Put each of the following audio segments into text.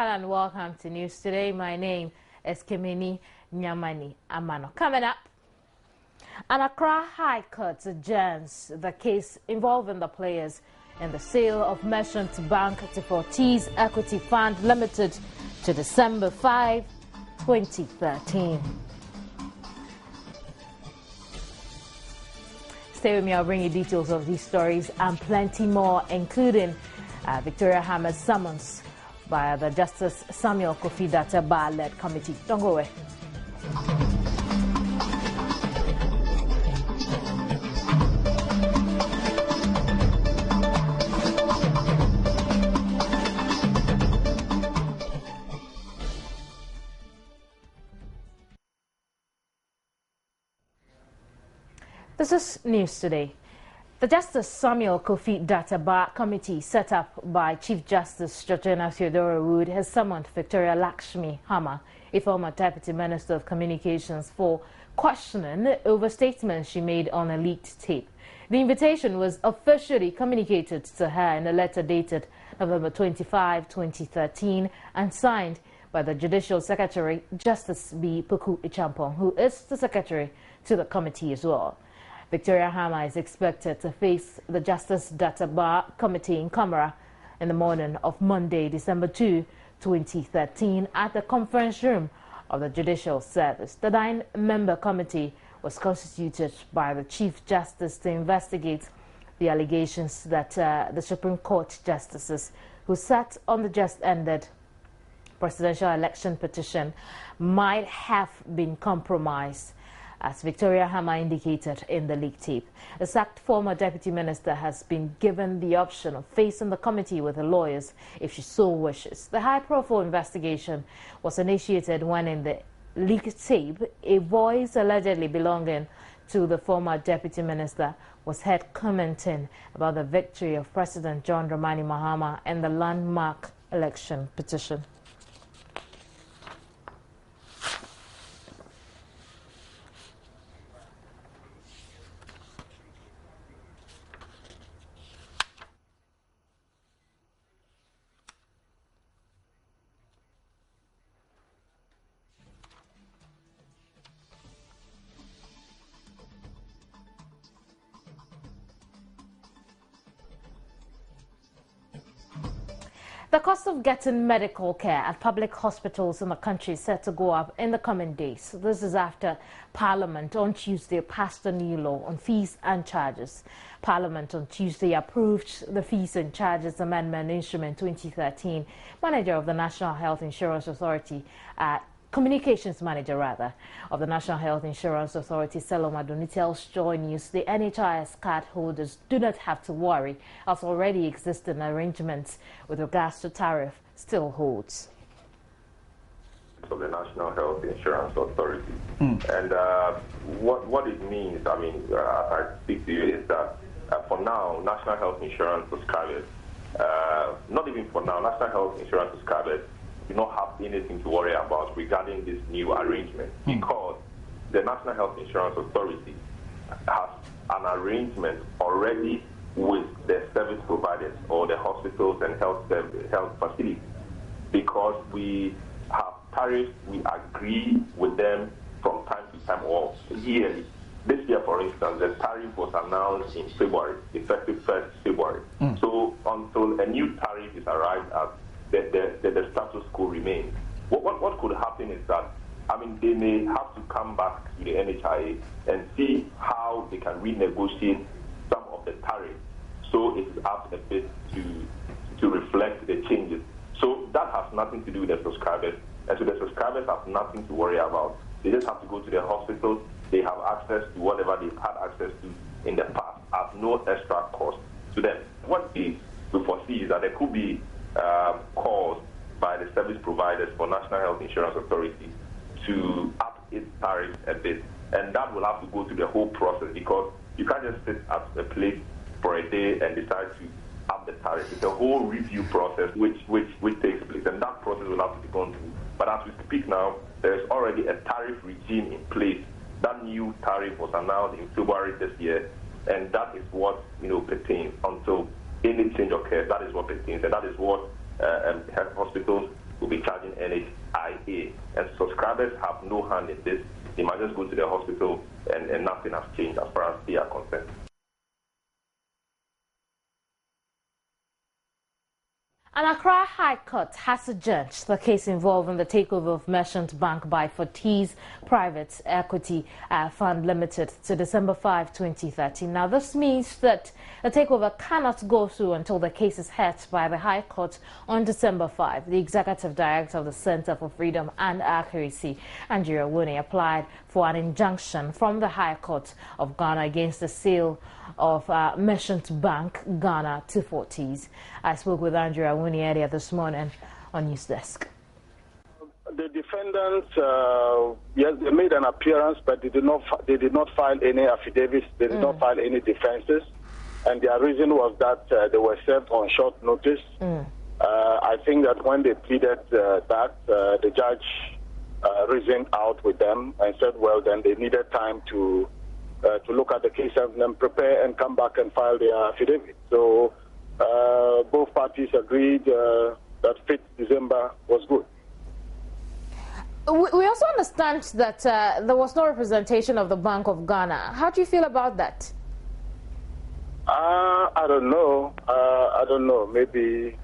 Hello and welcome to News Today. My name is Kimini Nyamani Amano. Coming up, an Accra High Court adjourns the case involving the players in the sale of Merchant Bank to Fortis Equity Fund Limited to December 5, 2013. Stay with me, I'll bring you details of these stories and plenty more, including Victoria Hammer's summons by the Justice Samuel Kofi Datta-Bar-led committee. Don't go away. This is News Today. The Justice Samuel Kofi Datta-Bar committee set up by Chief Justice Georgina Theodora Wood has summoned Victoria Lakshmi Hammer, a former Deputy Minister of Communications, for questioning over statements she made on a leaked tape. The invitation was officially communicated to her in a letter dated November 25, 2013 and signed by the Judicial Secretary, Justice B. Puku Ichampong, who is the Secretary to the committee as well. Victoria Hammer is expected to face the Justice Datta-Bar Committee in Camera in the morning of Monday, December 2, 2013, at the conference room of the Judicial Service. The 9-member committee was constituted by the Chief Justice to investigate the allegations that the Supreme Court justices who sat on the just-ended presidential election petition might have been compromised, as Victoria Hammer indicated in the leaked tape. The sacked former deputy minister has been given the option of facing the committee with her lawyers if she so wishes. The high-profile investigation was initiated when, in the leaked tape, a voice allegedly belonging to the former deputy minister was heard commenting about the victory of President John Dramani Mahama in the landmark election petition. The cost of getting medical care at public hospitals in the country is set to go up in the coming days. This is after Parliament on Tuesday passed a new law on fees and charges. Parliament on Tuesday approved the Fees and Charges Amendment Instrument 2013. Manager of the National Health Insurance Authority, Communications Manager rather, of the National Health Insurance Authority, Seloma Doni, tells Joy News the NHIS card holders do not have to worry, as already existing arrangements with regards to tariff still holds. Of the National Health Insurance Authority. And what it means, I mean, as I speak to you, is that for now, National Health Insurance subscribers, not even for now, National Health Insurance subscribers do not have anything to worry about regarding this new arrangement, because the National Health Insurance Authority has an arrangement already with the service providers or the hospitals and health facilities, because we have tariffs we agree with them from time to time or yearly. This year, for instance, the tariff was announced in February, effective 1st February. So until a new tariff is arrived at, the status quo remains. What could happen is that, I mean, they may have to come back to the NHIA and see how they can renegotiate some of the tariffs, so it is up a bit to reflect the changes. So that has nothing to do with the subscribers, and so the subscribers have nothing to worry about. They just have to go to the hospitals. They have access to whatever they've had access to in the past at no extra cost to them. What we foresee is that there could be calls by the service providers for National Health Insurance Authority to up its tariffs a bit, and that will have to go through the whole process, because you can't just sit at a place for a day and decide to up the tariff. It's a whole review process which takes place, and that process will have to be gone through. But as we speak now, there is already a tariff regime in place. That new tariff was announced in February this year, and that is what pertains until any change occurs. That is what pertains, and that is what health hospitals will be charging NHIA. And subscribers have no hand in this. They might just go to the hospital and nothing has changed as far as they are concerned. An Accra High Court has adjourned the case involving the takeover of Merchant Bank by Fortis Private Equity Fund Limited to December 5, 2013. Now, this means that the takeover cannot go through until the case is heard by the High Court on December 5. The Executive Director of the Center for Freedom and Accuracy, Andrew Awuni, applied for an injunction from the High Court of Ghana against the sale of Merchant Bank Ghana to Fortis. I spoke with Andrew Awuni earlier this morning on News Desk. The defendants, yes, they made an appearance, but they did not file any affidavits. They did not file any defenses, and their reason was that they were served on short notice. I think that when they pleaded that, the judge reasoned out with them and said, well, then they needed time to look at the case and then prepare and come back and file their affidavit. So both parties agreed that 5th December was good. We also understand that there was no representation of the Bank of Ghana. How do you feel about that? I don't know. I don't know. Maybe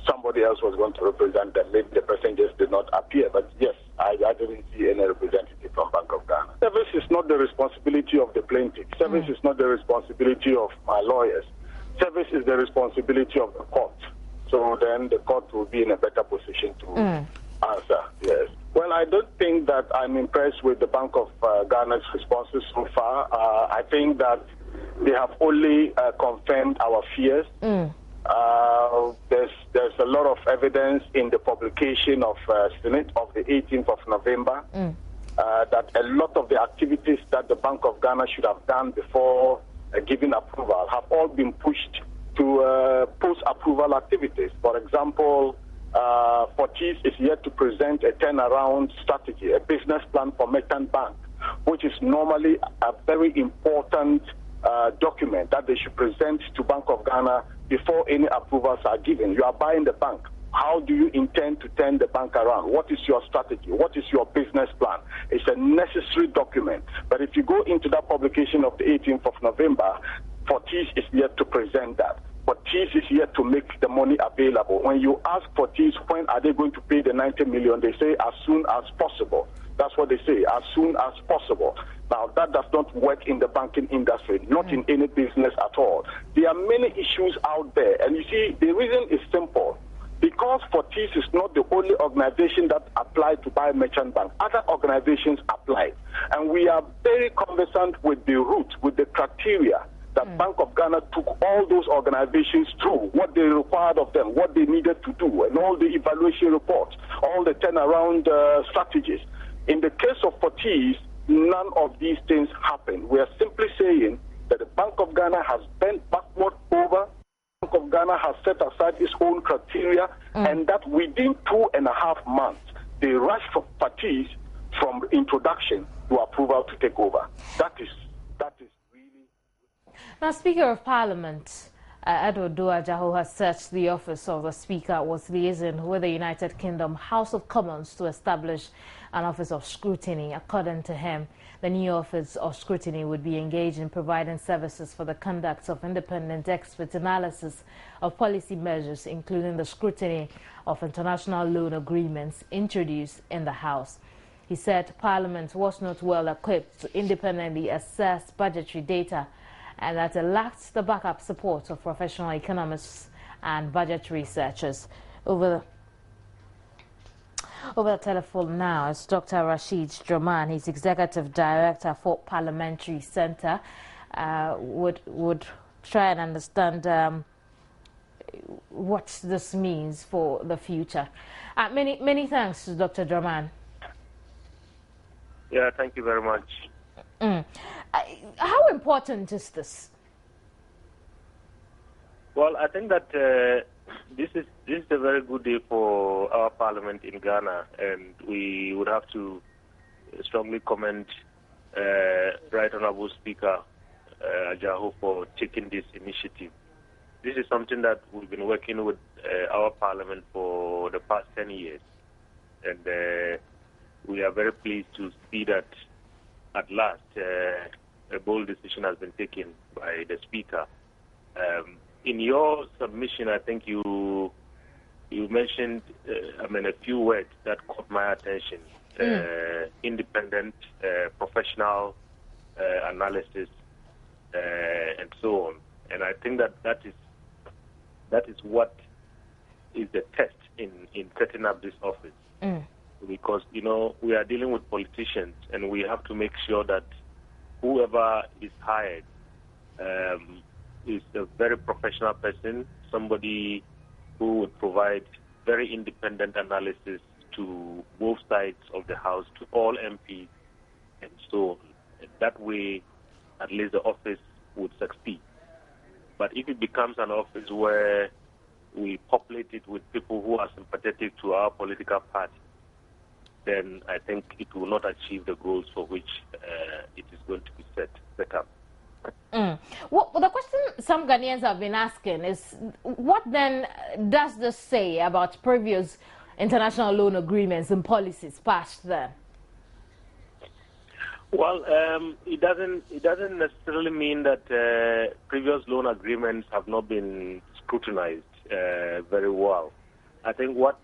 somebody else was going to represent them. Maybe the person just did not appear. But yes, I didn't see any representative from Bank of Ghana. Service is not the responsibility of the plaintiff. Service is not the responsibility of my lawyers. Service is the responsibility of the court. So then the court will be in a better position to answer, yes. Well, I don't think that I'm impressed with the Bank of Ghana's responses so far. I think that they have only confirmed our fears. There's a lot of evidence in the publication of Senate of the 18th of November that a lot of the activities that the Bank of Ghana should have done before giving approval have all been pushed to post-approval activities. For example, Fortis is yet to present a turnaround strategy, a business plan for Merchant Bank, which is normally a very important document that they should present to Bank of Ghana before any approvals are given. You are buying the bank. How do you intend to turn the bank around? What is your strategy? What is your business plan? It's a necessary document. But if you go into that publication of the 18th of November, Fortis is yet to present that. Fortis is yet to make the money available. When you ask Fortis when are they going to pay the 90 million, they say as soon as possible. That's what they say, as soon as possible. Now, that does not work in the banking industry, not in any business at all. There are many issues out there. And you see, the reason is simple. Because Fortis is not the only organization that applied to buy Merchant Bank. Other organizations applied. And we are very conversant with the route, with the criteria that Bank of Ghana took all those organizations through, what they required of them, what they needed to do, and all the evaluation reports, all the turnaround strategies. In the case of Fortis, none of these things happen. We are simply saying that the Bank of Ghana has bent backward over. Bank of Ghana has set aside its own criteria, and that within 2.5 months, they rushed for Fortis from introduction to approval to take over. That is really. Now, Speaker of Parliament Edward Duajaho has searched the office of the Speaker, was liaising with the United Kingdom House of Commons to establish an office of scrutiny. According to him, the new office of scrutiny would be engaged in providing services for the conduct of independent expert analysis of policy measures, including the scrutiny of international loan agreements introduced in the House. He said Parliament was not well equipped to independently assess budgetary data and that it lacked the backup support of professional economists and budget researchers. Over the telephone now is Dr. Rashid Rehman. He's Executive Director for Parliamentary Centre. Would try and understand what this means for the future. Many thanks to Dr. Rehman. Yeah, thank you very much. How important is this? Well, I think that this is a very good day for our parliament in Ghana, and we would have to strongly commend Right Honourable Speaker Ajaho for taking this initiative. this is something that we've been working with our parliament for the past 10 years. And we are very pleased to see that at last a bold decision has been taken by the Speaker. In your submission, I think you mentioned, a few words that caught my attention. Independent, professional analysis, and so on. And I think that is what is the test in setting up this office. Because, we are dealing with politicians, and we have to make sure that whoever is hired is a very professional person, somebody who would provide very independent analysis to both sides of the House, to all MPs, and so on. And that way, at least the office would succeed. But if it becomes an office where we populate it with people who are sympathetic to our political party, then I think it will not achieve the goals for which it is going to be set up. Well, the question some Ghanaians have been asking is, what then does this say about previous international loan agreements and policies passed then? Well, it doesn't necessarily mean that previous loan agreements have not been scrutinized very well. I think what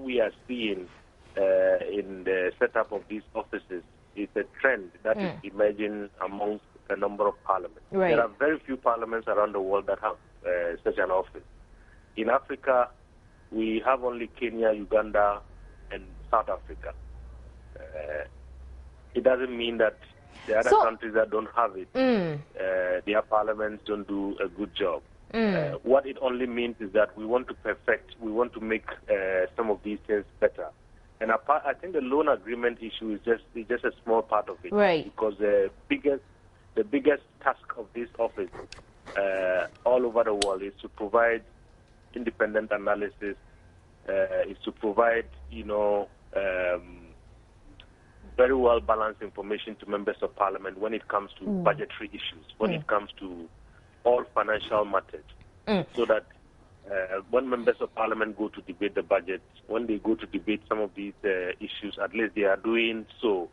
we are seeing in the setup of these offices is a trend that is emerging amongst a number of parliaments. Right. There are very few parliaments around the world that have such an office. In Africa, we have only Kenya, Uganda, and South Africa. It doesn't mean that the other countries that don't have it, their parliaments don't do a good job. What it only means is that we want to perfect, we want to make some of these things better. And I think the loan agreement issue is just a small part of it. Right. Because the biggest task of this office all over the world is to provide independent analysis, is to provide, very well balanced information to members of parliament when it comes to budgetary issues, when it comes to all financial matters, so that when members of parliament go to debate the budget, when they go to debate some of these issues, at least they are doing so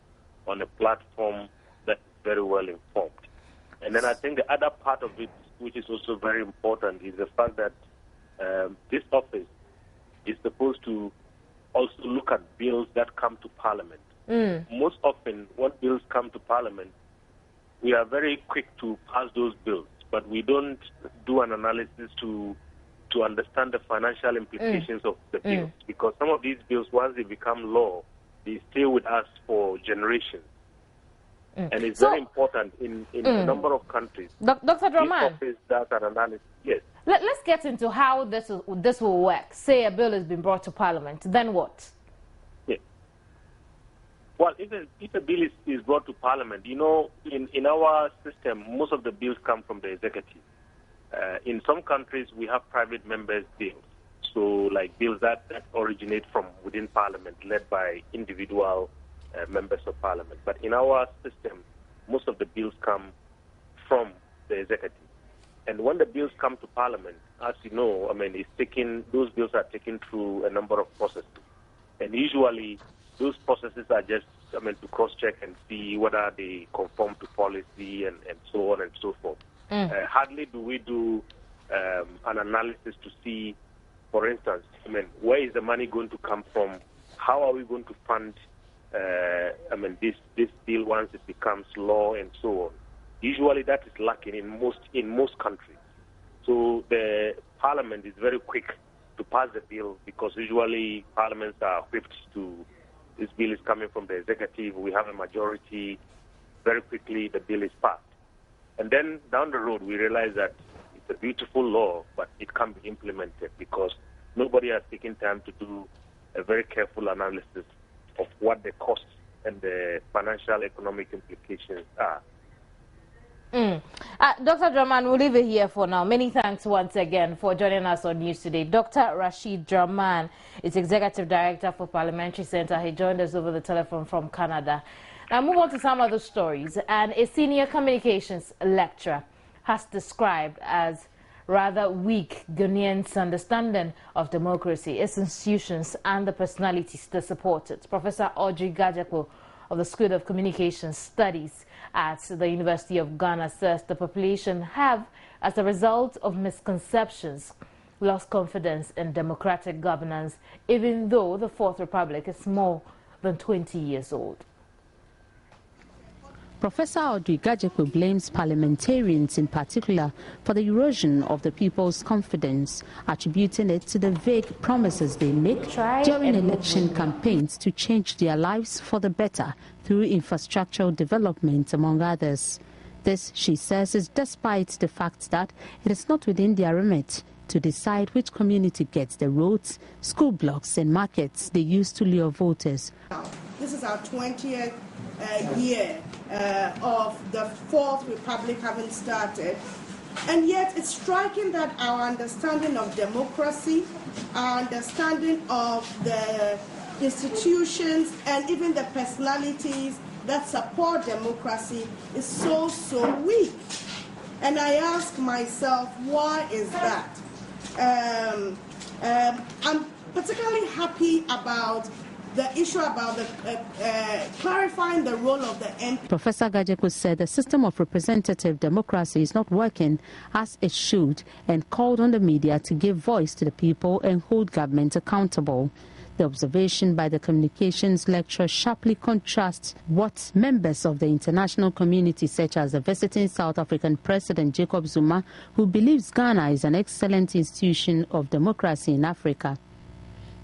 on a platform that's very well informed. And then I think the other part of it, which is also very important, is the fact that this office is supposed to also look at bills that come to parliament. Most often, when bills come to parliament, we are very quick to pass those bills, but we don't do an analysis to understand the financial implications of the bills, because some of these bills, once they become law, they stay with us for generations. And it's very important in a number of countries. Dr. Rehman, this office does an analysis. Yes. Let's get into how this will work. Say a bill has been brought to parliament, then what? Well, if a bill is brought to parliament, in our system, most of the bills come from the executive. In some countries, we have private members' bills, so like bills that originate from within parliament, led by individual members of parliament. But in our system, most of the bills come from the executive. And when the bills come to parliament, as you know, those bills are taken through a number of processes. And usually, those processes are just, to cross-check and see whether they conform to policy and so on and so forth. Hardly do we do an analysis to see, for instance, where is the money going to come from? How are we going to fund, this bill once it becomes law and so on? Usually that is lacking in most countries. So the parliament is very quick to pass the bill because usually parliaments are equipped to. This bill is coming from the executive. We have a majority. Very quickly, the bill is passed. And then down the road, we realize that it's a beautiful law, but it can't be implemented because nobody has taken time to do a very careful analysis of what the costs and the financial economic implications are. Dr. Rehman, we'll leave it here for now. Many thanks once again for joining us on News Today. Dr. Rashid Rehman is Executive Director for Parliamentary Center. He joined us over the telephone from Canada. Now move on to some other stories. And a senior communications lecturer has described as rather weak Ghanaians' understanding of democracy, its institutions, and the personalities that support it. Professor Audrey Gajekpo of the School of Communication Studies at the University of Ghana says the population have, as a result of misconceptions, lost confidence in democratic governance, even though the Fourth Republic is more than 20 years old. Professor Audrey Gajekpo blames parliamentarians in particular for the erosion of the people's confidence, attributing it to the vague promises they make during election campaigns to change their lives for the better through infrastructural development, among others. This, she says, is despite the fact that it is not within their remit to decide which community gets the roads, school blocks and markets they use to lure voters. This is our 20th year of the Fourth Republic having started, and yet it's striking that our understanding of democracy, our understanding of the institutions and even the personalities that support democracy is so weak. And I ask myself, why is that? I'm particularly happy about the issue about clarifying the role of the MP. Professor Gajekpo said the system of representative democracy is not working as it should and called on the media to give voice to the people and hold government accountable. The observation by the communications lecturer sharply contrasts what members of the international community, such as the visiting South African President Jacob Zuma, who believes Ghana is an excellent institution of democracy in Africa.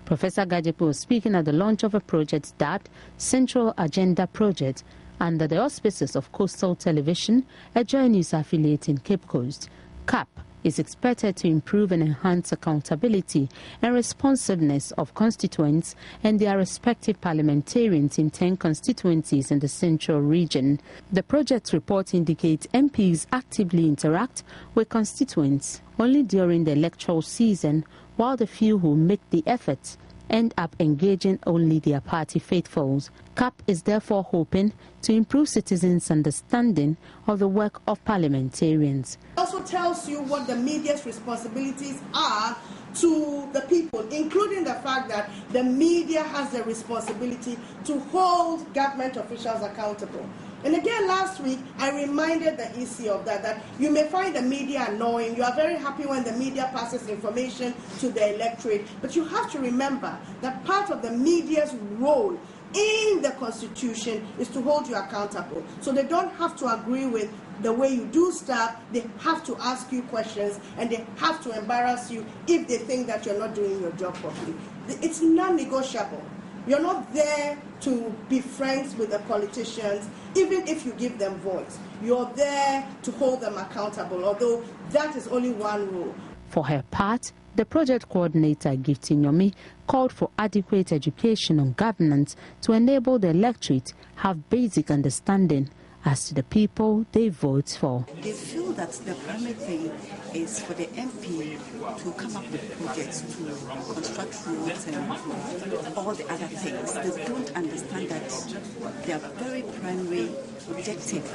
Professor Gajekpo was speaking at the launch of a project, that Central Agenda Project, under the auspices of Coastal Television, a Joy News affiliate in Cape Coast. CAP is expected to improve and enhance accountability and responsiveness of constituents and their respective parliamentarians in 10 constituencies in the central region. The project report indicates MPs actively interact with constituents only during the electoral season, while the few who make the efforts end up engaging only their party faithfuls. CAP is therefore hoping to improve citizens' understanding of the work of parliamentarians. It also tells you what the media's responsibilities are to the people, including the fact that the media has the responsibility to hold government officials accountable. And again, last week, I reminded the EC of that you may find the media annoying. You are very happy when the media passes information to the electorate. But you have to remember that part of the media's role in the Constitution is to hold you accountable. So they don't have to agree with the way you do stuff. They have to ask you questions, and they have to embarrass you if they think that you're not doing your job properly. It's non-negotiable. You're not there to be friends with the politicians, even if you give them voice. You're there to hold them accountable, although that is only one rule. For her part, the project coordinator, Gifty Nyomi, called for adequate education on governance to enable the electorate have basic understanding as to the people they vote for. They feel that the primary thing is for the MP to come up with projects to construct roads and all the other things. They don't understand that their very primary objective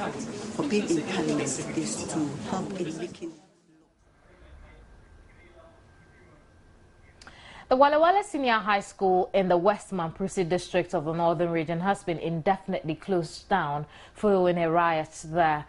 for being in Parliament is to help in making. The Wale Wale Senior High School in the West Mamprusi district of the Northern Region has been indefinitely closed down following a riot there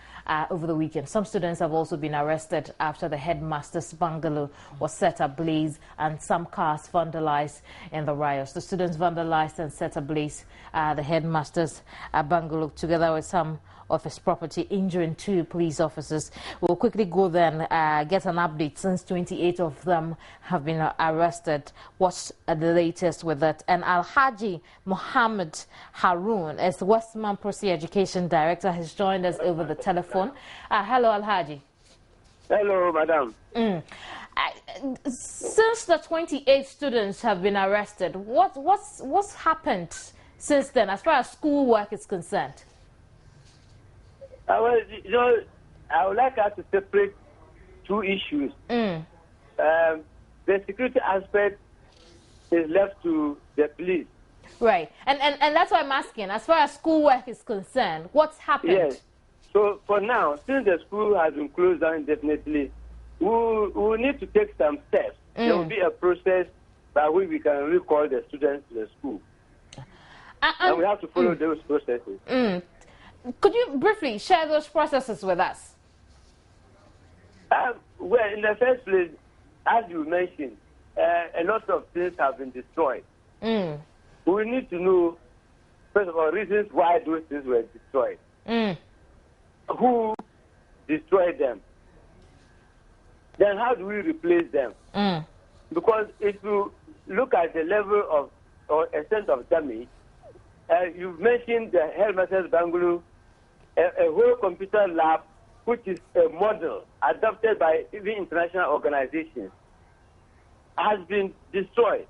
over the weekend. Some students have also been arrested after the headmaster's bungalow was set ablaze and some cars vandalized in the riots. The students vandalized and set ablaze the headmaster's bungalow together with some of his property, injuring 2 police officers. We'll quickly go then get an update since 28 of them have been arrested. What's the latest with it? And Alhaji Mohammed Haroon, as West Mamprusi Education Director, has joined us over the telephone. Hello, Alhaji. Hello, madam. Since the 28 students have been arrested, what's happened since then as far as schoolwork is concerned? I would like us to separate 2 issues. The security aspect is left to the police. Right, and that's why I'm asking, as far as schoolwork is concerned, what's happened? Yes. So for now, since the school has been closed down indefinitely, we need to take some steps. There will be a process by which we can recall the students to the school. And we have to follow those processes. Could you briefly share those processes with us? Well, in the first place, as you mentioned, a lot of things have been destroyed. We need to know, first of all, reasons why those things were destroyed. Who destroyed them? Then how do we replace them? Because if you look at the level of or extent of damage, you've mentioned the Headmasters Bangalow, a whole computer lab, which is a model adopted by even international organizations, has been destroyed.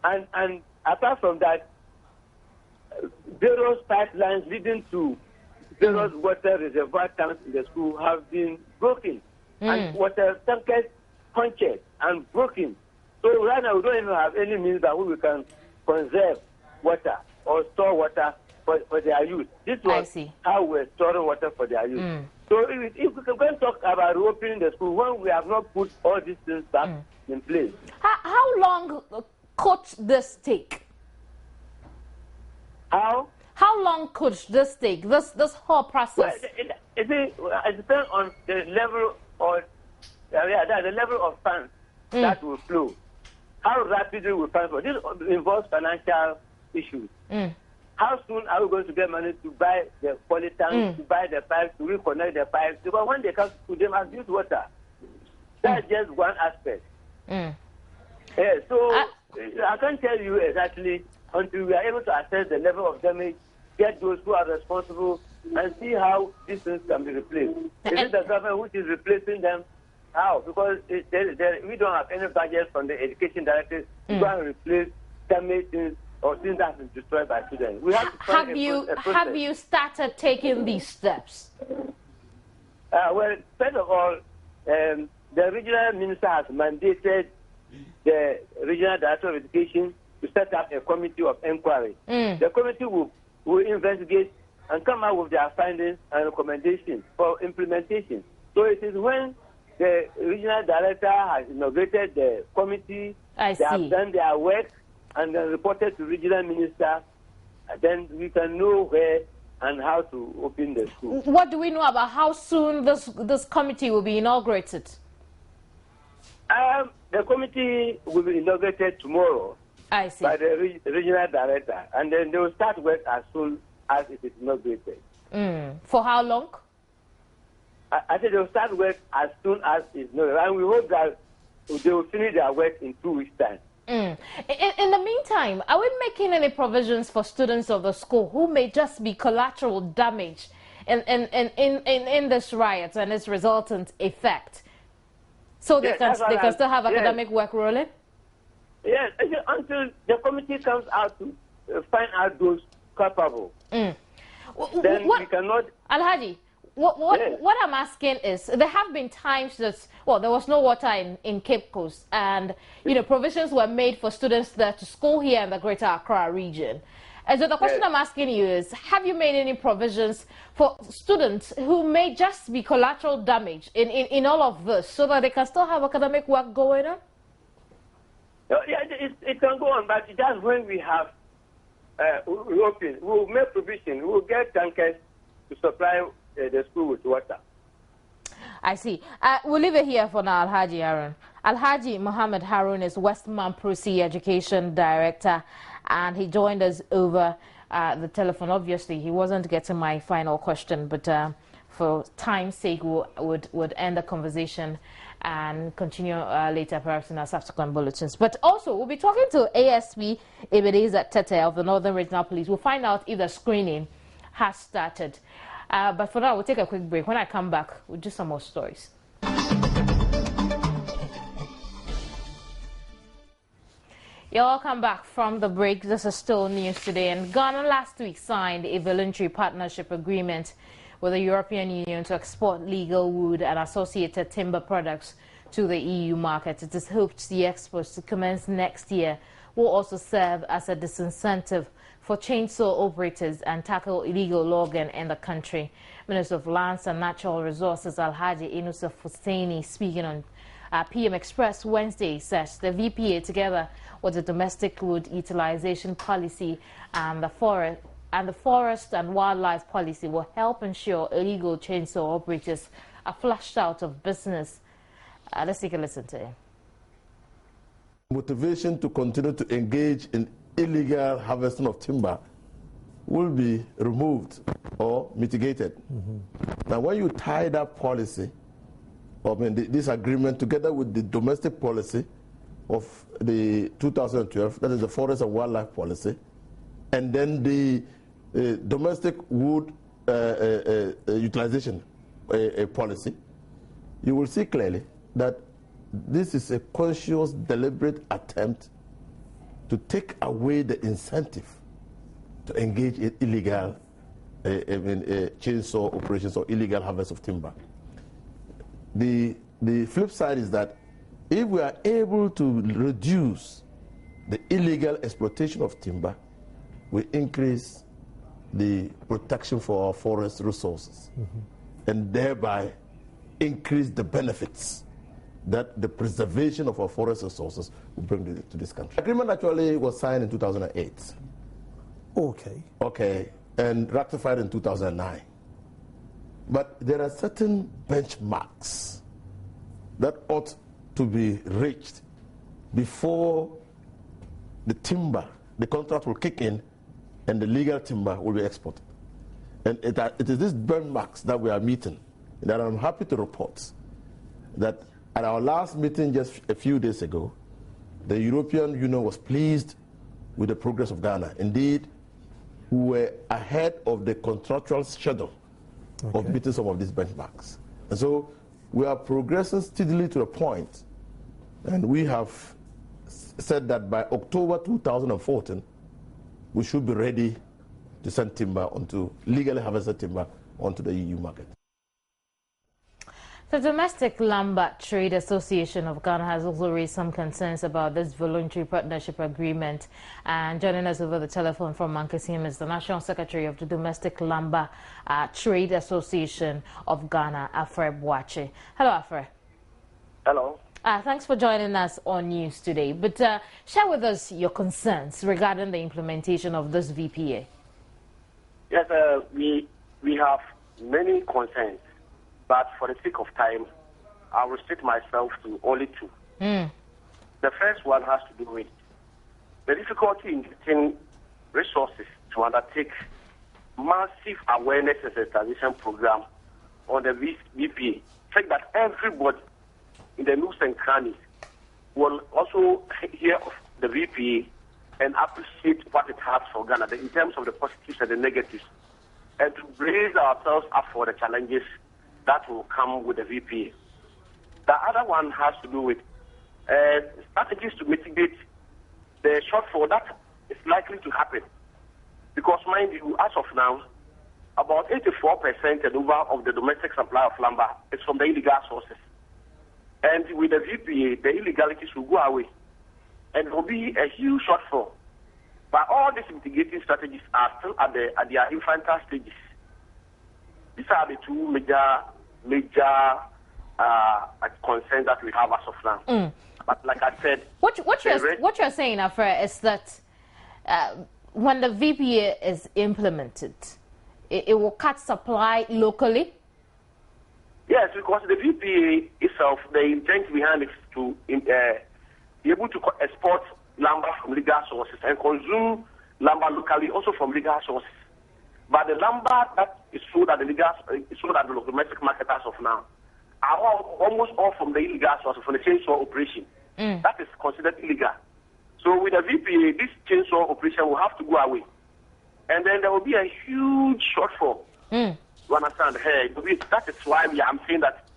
And apart from that, various pipelines leading to various water reservoir tanks in the school have been broken. And water tankers punctured and broken. So right now we don't even have any means by which we can conserve water or store water for their use. This was how we're storing water for their use. So if we can talk about reopening the school when we have not put all these things back in place. How long could this take? How long could this take? This whole process. Well, it depends on the level or the level of funds that will flow. How rapidly will funds flow? This involves financial issues. How soon are we going to get money to buy the polytanks, to buy the pipes, to reconnect the pipes? Because when they come to them as use water, that's just one aspect. So I can't tell you exactly until we are able to assess the level of damage, get those who are responsible, and see how these things can be replaced. Is it the government which is replacing them? How? Because we don't have any budget from the education director to go and replace damaged things or things that have been destroyed by students. We have to find have you started taking these steps? Well, first of all, the regional minister has mandated the regional director of education to set up a committee of inquiry. The committee will investigate and come out with their findings and recommendations for implementation. So it is when the regional director has inaugurated the committee, they have done their work, and then reported to regional minister, then we can know where and how to open the school. What do we know about how soon this committee will be inaugurated? The committee will be inaugurated tomorrow by the regional director, and then they will start work as soon as it is inaugurated. For how long? I said they will start work as soon as it's inaugurated, and we hope that they will finish their work in 2 weeks' time. In the meantime, are we making any provisions for students of the school who may just be collateral damage in this riot and its resultant effect, so they can still have academic work rolling? Yes, until the committee comes out to find out those culpable. Then we cannot. Alhaji, what I'm asking is, there have been times that, well, there was no water in Cape Coast, and provisions were made for students there to school here in the Greater Accra region. And so the question I'm asking you is, have you made any provisions for students who may just be collateral damage in all of this, so that they can still have academic work going on? Yeah, it can go on, but just when we have we will make provision. We will get tankers to supply the school with water. I see. We'll leave it here for now, Alhaji Harun. Alhaji Mohammed Harun is Westman Prosi Education Director, and he joined us over the telephone. Obviously, he wasn't getting my final question, but for time's sake, we would end the conversation and continue later, perhaps in our subsequent bulletins. But also, we'll be talking to ASP Ebenezer Tete of the Northern Regional Police. We'll find out if the screening has started. But for now, we'll take a quick break. When I come back, we'll do some more stories. You're welcome back from the break. This is still news today. And Ghana last week signed a voluntary partnership agreement with the European Union to export legal wood and associated timber products to the EU market. It is hoped the exports to commence next year will also serve as a disincentive for chainsaw operators and tackle illegal logging in the country. Minister of Lands and Natural Resources Alhaji Inusa Fustaini, speaking on PM Express Wednesday, says the VPA, together with the domestic wood utilization policy and the forest and wildlife policy, will help ensure illegal chainsaw operators are flushed out of business. Let's take a listen to him. Motivation to continue to engage in illegal harvesting of timber will be removed or mitigated. Now, when you tie that policy, this agreement, together with the domestic policy of the 2012, that is the forest and wildlife policy, and then the domestic wood utilization policy, you will see clearly that this is a conscious, deliberate attempt to take away the incentive to engage in illegal chainsaw operations or illegal harvest of timber. The flip side is that if we are able to reduce the illegal exploitation of timber, we increase the protection for our forest resources, and thereby increase the benefits that the preservation of our forest resources will bring to this country. The agreement actually was signed in 2008. Okay, and ratified in 2009. But there are certain benchmarks that ought to be reached before the timber, the contract will kick in and the legal timber will be exported. And it is these benchmarks that we are meeting, that I'm happy to report that at our last meeting just a few days ago, the European Union was pleased with the progress of Ghana. Indeed, we were ahead of the contractual schedule of meeting some of these benchmarks. And so we are progressing steadily to the point, and we have said that by October 2014, we should be ready to send timber onto, legally harvested timber onto the EU market. The Domestic Lumber Trade Association of Ghana has also raised some concerns about this voluntary partnership agreement. And joining us over the telephone from Mankasim is the National Secretary of the Domestic Lumber Trade Association of Ghana, Afre Boache. Hello, Afre. Hello. Thanks for joining us on News today. But share with us your concerns regarding the implementation of this VPA. Yes, we have many concerns. But for the sake of time, I'll restrict myself to only two. The first one has to do with the difficulty in getting resources to undertake massive awareness and sensitization program on the VPA. Fact that everybody in the nooks and crannies will also hear of the VPA and appreciate what it has for Ghana in terms of the positives and the negatives, and to raise ourselves up for the challenges that will come with the VPA. The other one has to do with strategies to mitigate the shortfall that is likely to happen. Because, mind you, as of now, about 84% and over of the domestic supply of lumber is from the illegal sources. And with the VPA, the illegalities will go away. And there will be a huge shortfall. But all these mitigating strategies are still at their infantile stages. These are the two major concerns that we have as of now. But like I said, what you're saying, Afre, is that when the VPA is implemented, it will cut supply locally? Yes, because the VPA itself, the intent behind it is to be able to export lumber from legal sources and consume lumber locally also from legal sources. But the lumber that is sold at the domestic market as of now are almost all from the illegal sources, from the chainsaw operation. That is considered illegal. So with the VPA, this chainsaw operation will have to go away. And then there will be a huge shortfall. You understand? That is why I'm saying that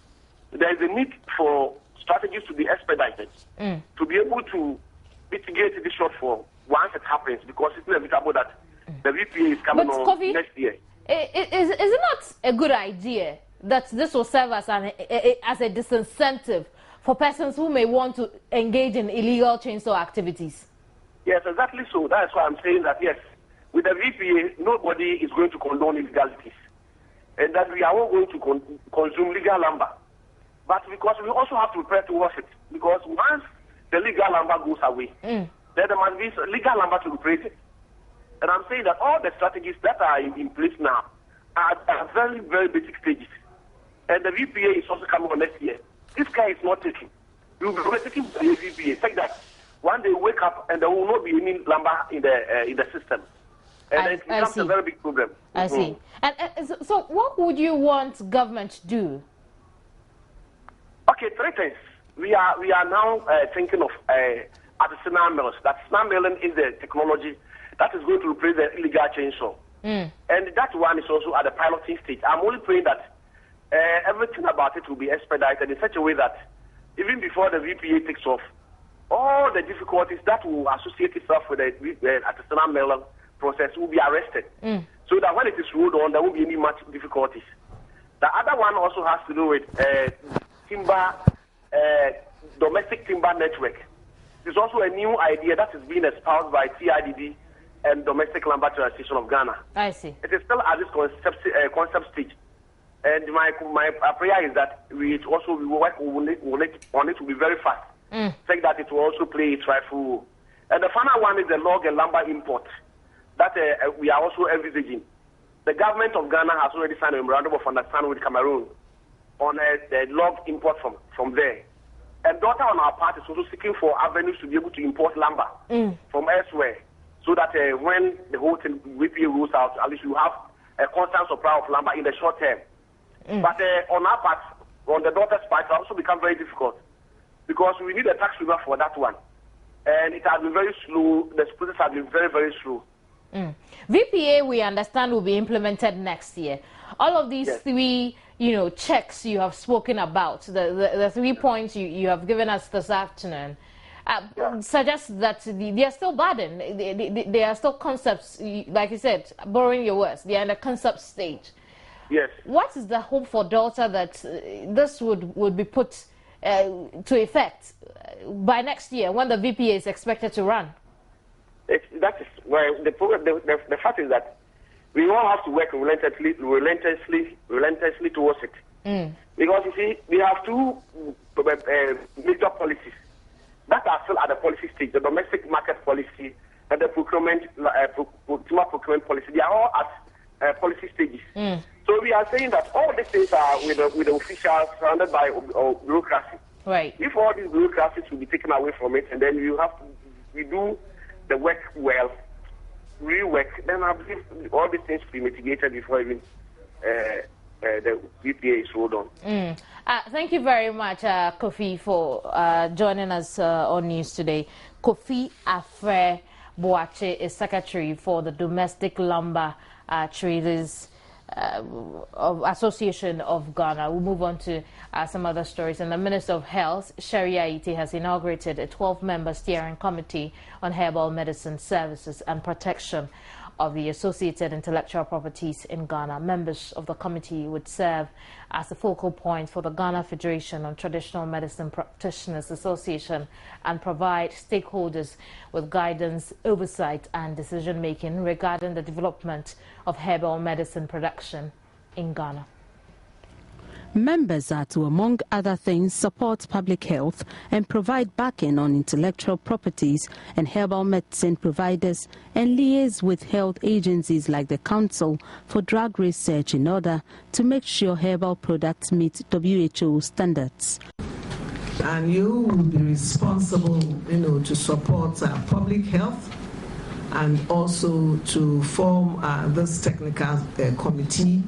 there is a need for strategies to be expedited to be able to mitigate the shortfall once it happens, because it's inevitable that the VPA is coming on next year. Is it not a good idea that this will serve as a disincentive for persons who may want to engage in illegal chainsaw activities? Yes, exactly so. That's why I'm saying that, yes, with the VPA, nobody is going to condone illegalities, and that we are all going to consume legal lumber. But because we also have to prepare towards it, because once the legal lumber goes away, then there must be legal lumber to replace it. And I'm saying that all the strategies that are in place now are very, very basic stages. And the VPA is also coming on next year. This guy is not taking. We will be taking the VPA. Take that. One day wake up and there will not be any lumber in the system. And it becomes a very big problem. I see. And so what would you want government to do? Okay, 3 things. We are now thinking of artisanal mills. That artisanal milling is the technology that is going to replace the illegal chainsaw. And that one is also at the piloting stage. I'm only praying that everything about it will be expedited in such a way that even before the VPA takes off, all the difficulties that will associate itself with the artisanal milling process will be arrested. So that when it is rolled on, there won't be any much difficulties. The other one also has to do with timber, domestic timber network. There's also a new idea that is being espoused by TIDD and Domestic Lumber Association of Ghana. I see. It is still at this concept stage. And my prayer is that we will work on it to be very fast. Think that it will also play its rightful role. And the final one is the log and lumber import that we are also envisaging. The government of Ghana has already signed a memorandum of understanding with Cameroon on the log import from there. And Daughter on our part is also seeking for avenues to be able to import lumber from elsewhere, so that when the whole thing VPA rules out, at least you have a constant supply of lumber in the short term. But on our part, on the Daughter's part, it also become very difficult because we need a tax waiver for that one. And it has been very slow. The process has been very, very slow. VPA, we understand, will be implemented next year. All of these three, checks you have spoken about, the 3 points you have given us this afternoon, suggest that they are still burdened. They are still concepts, like you said, borrowing your words. They are in the concept stage. Yes. What is the hope for Delta that this would be put to effect by next year when the VPA is expected to run? That is why the fact is that we all have to work relentlessly towards it. Because you see, we have 2 major policies that are still at the policy stage: the domestic market policy and the procurement policy. They are all at policy stages. So we are saying that all these things are with the officials surrounded by bureaucracy. Right. If all these bureaucracies will be taken away from it, and then we do the work well, rework, then I believe all these things will be mitigated before even the VPA is rolled on. Thank you very much, Kofi, for joining us on News Today. Kofi Afre Boache is Secretary for the Domestic Lumber Traders Association of Ghana. We'll move on to some other stories. And the Minister of Health, Sharia Iti, has inaugurated a 12-member steering committee on herbal medicine services and protection of the associated intellectual properties in Ghana. Members of the committee would serve as a focal point for the Ghana Federation on Traditional Medicine Practitioners Association and provide stakeholders with guidance, oversight and decision-making regarding the development of herbal medicine production in Ghana. Members are to, among other things, support public health and provide backing on intellectual properties and herbal medicine providers and liaise with health agencies like the Council for Drug Research in order to make sure herbal products meet WHO standards. And you will be responsible, to support public health and also to form this technical committee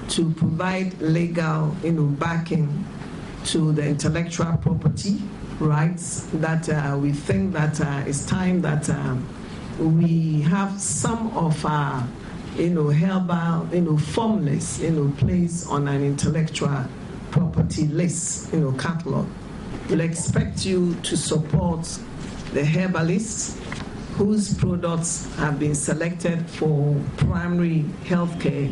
to provide legal, backing to the intellectual property rights that we think that it's time that we have some of our, herbal, formulas, placed on an intellectual property list, catalog. We'll expect you to support the herbalists whose products have been selected for primary health care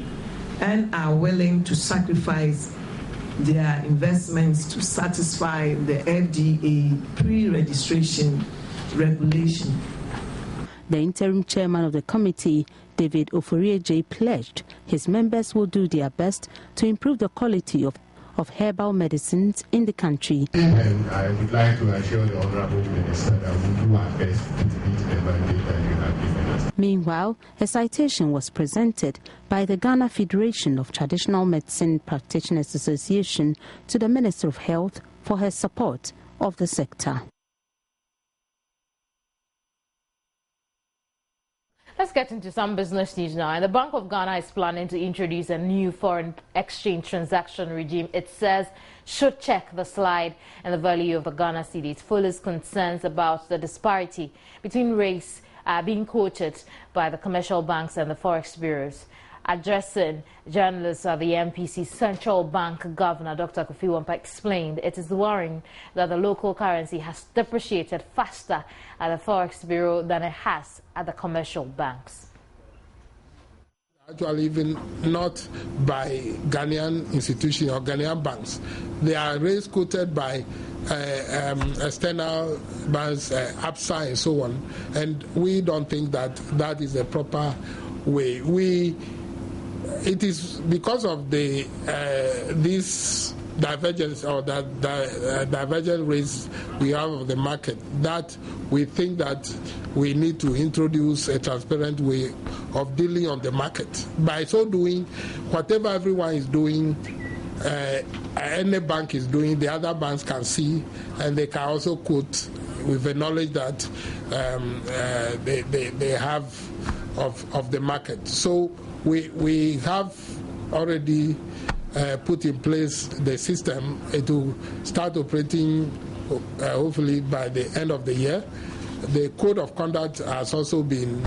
and are willing to sacrifice their investments to satisfy the FDA pre-registration regulation. The interim chairman of the committee, David Oforieje, pledged his members will do their best to improve the quality of herbal medicines in the country. And I would like to assure the Honourable Minister that we will do our best to meet the mandate that you have given us. Meanwhile, a citation was presented by the Ghana Federation of Traditional Medicine Practitioners Association to the Minister of Health for her support of the sector. Let's get into some business news now. And the Bank of Ghana is planning to introduce a new foreign exchange transaction regime. It says should check the slide and the value of the Ghana cedi. It follows concerns about the disparity between rates being quoted by the commercial banks and the forex bureaus. Addressing journalists at the MPC Central Bank Governor Dr. Kofi Wampa explained it is worrying that the local currency has depreciated faster at the Forex Bureau than it has at the commercial banks. Actually, even not by Ghanaian institutions or Ghanaian banks. They are rates quoted by external banks, APSA and so on. And we don't think that that is the proper way. It is because of the this divergence or that divergent rates we have of the market that we think that we need to introduce a transparent way of dealing on the market. By so doing, whatever everyone is doing, any bank is doing, the other banks can see, and they can also quote with the knowledge that they have of the market. So we have already put in place the system to start operating hopefully by the end of the year. The code of conduct has also been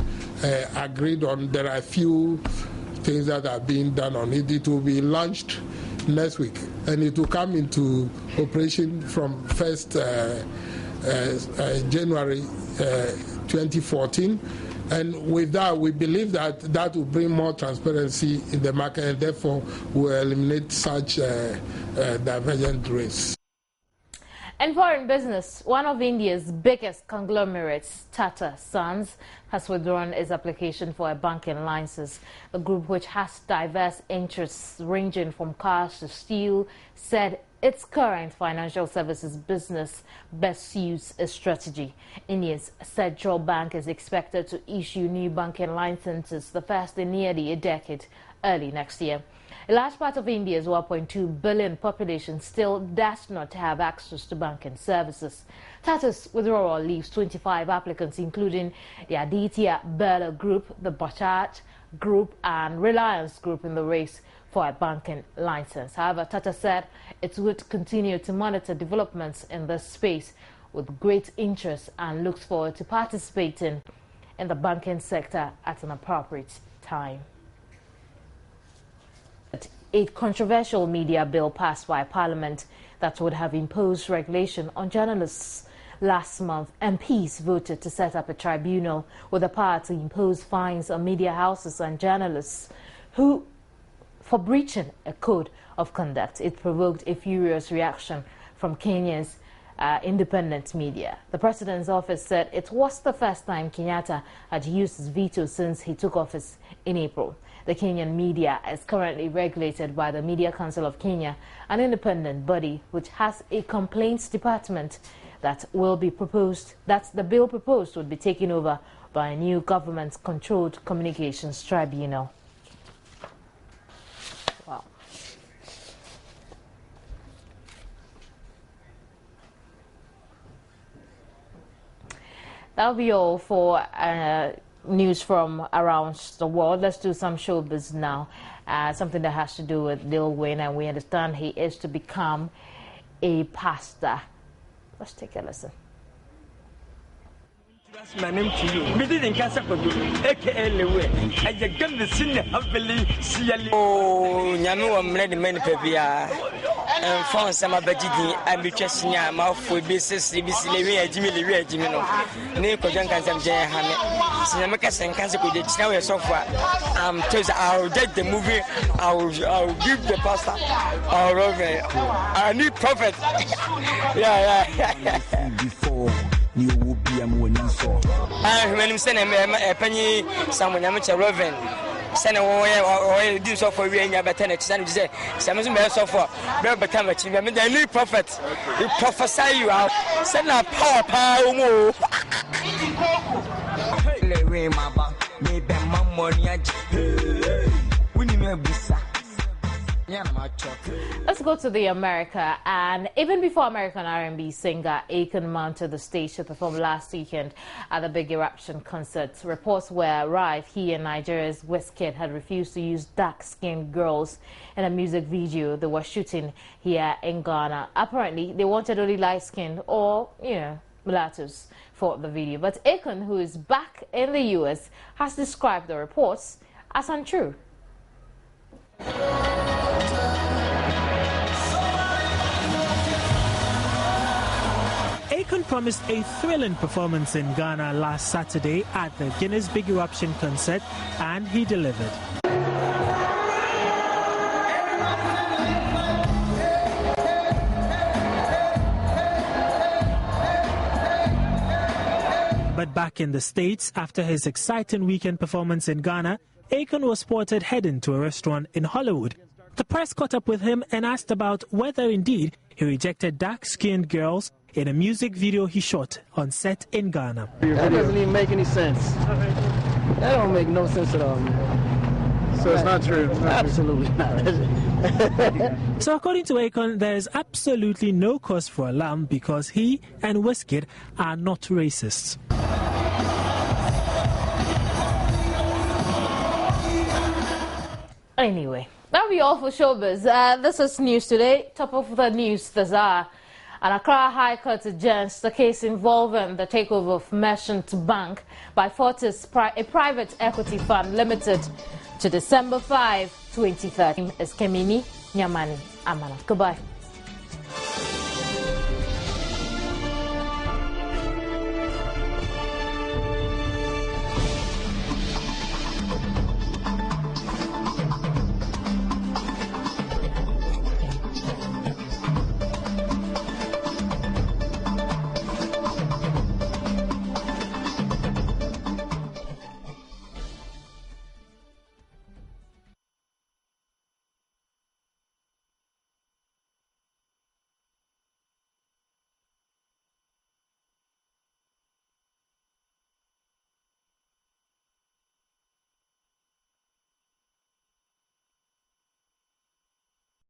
agreed on. There are a few things that are being done on it. It will be launched next week, and it will come into operation from 1st January 2014. And with that, we believe that that will bring more transparency in the market, and therefore will eliminate such divergent rates. In foreign business, one of India's biggest conglomerates, Tata Sons, has withdrawn its application for a banking license. The group, which has diverse interests ranging from cars to steel, said its current financial services business best suits its strategy. India's central bank is expected to issue new banking licenses, the first in nearly a decade, early next year. A large part of India's 1.2 billion population still does not have access to banking services. Tata's withdrawal leaves 25 applicants, including the Aditya Birla Group, the Bajaj Group and Reliance Group, in the race for a banking license. However, Tata said it would continue to monitor developments in this space with great interest and looks forward to participating in the banking sector at an appropriate time. A controversial media bill passed by Parliament that would have imposed regulation on journalists. Last month, MPs voted to set up a tribunal with the power to impose fines on media houses and journalists for breaching a code of conduct. It provoked a furious reaction from Kenya's independent media. The president's office said it was the first time Kenyatta had used his veto since he took office in April. The Kenyan media is currently regulated by the Media Council of Kenya, an independent body which has a complaints department that the bill proposed would be taken over by a new government-controlled communications tribunal. Wow. That'll be all for news from around the world. Let's do some showbiz now. Something that has to do with Lil Wayne, and we understand he is to become a pastor. Let's take a listen. That's my name to you. We didn't catch up with you. AKA Lewe. I just got the senior happily. Oh, Yamu, I'm ready, many people. And found some of the I'm just near mouth for business. Jimmy, Jimmy, Nico Jenkins and Jay Hamlet. Cinemacas and Cancer with the China software. I'll take the movie. I'll give the pastor. I need prophet. Yeah. Before you will be a winning When send a penny, someone amateur Reverend. Send away this of for being a better next time. Say, some of us offer, better become a team. I mean, the new prophet, you prophesy you out. Send a power more. Let's go to the America, and even before American R&B singer Akon mounted the stage to perform last weekend at the Big Eruption concert, reports were rife he and Nigeria's Wizkid had refused to use dark-skinned girls in a music video they were shooting here in Ghana. Apparently, they wanted only light-skinned or, mulattoes for the video. But Akon, who is back in the U.S., has described the reports as untrue. Akon promised a thrilling performance in Ghana last Saturday at the Guinness Big Eruption concert, and he delivered. But back in the States, after his exciting weekend performance in Ghana, Akon was spotted heading to a restaurant in Hollywood. The press caught up with him and asked about whether indeed he rejected dark-skinned girls in a music video he shot on set in Ghana. That doesn't even make any sense. That don't make no sense at all, man. So it's not true? Absolutely not. So according to Akon, there is absolutely no cause for alarm because he and Wizkid are not racists. Anyway, that'll be all for showbiz. This is news today. Top of the news this hour. An Accra High Court adjourns the case involving the takeover of Merchant Bank by Fortis, a private equity fund, limited to December 5, 2013. Is Kemini Nyamani Amana. Goodbye.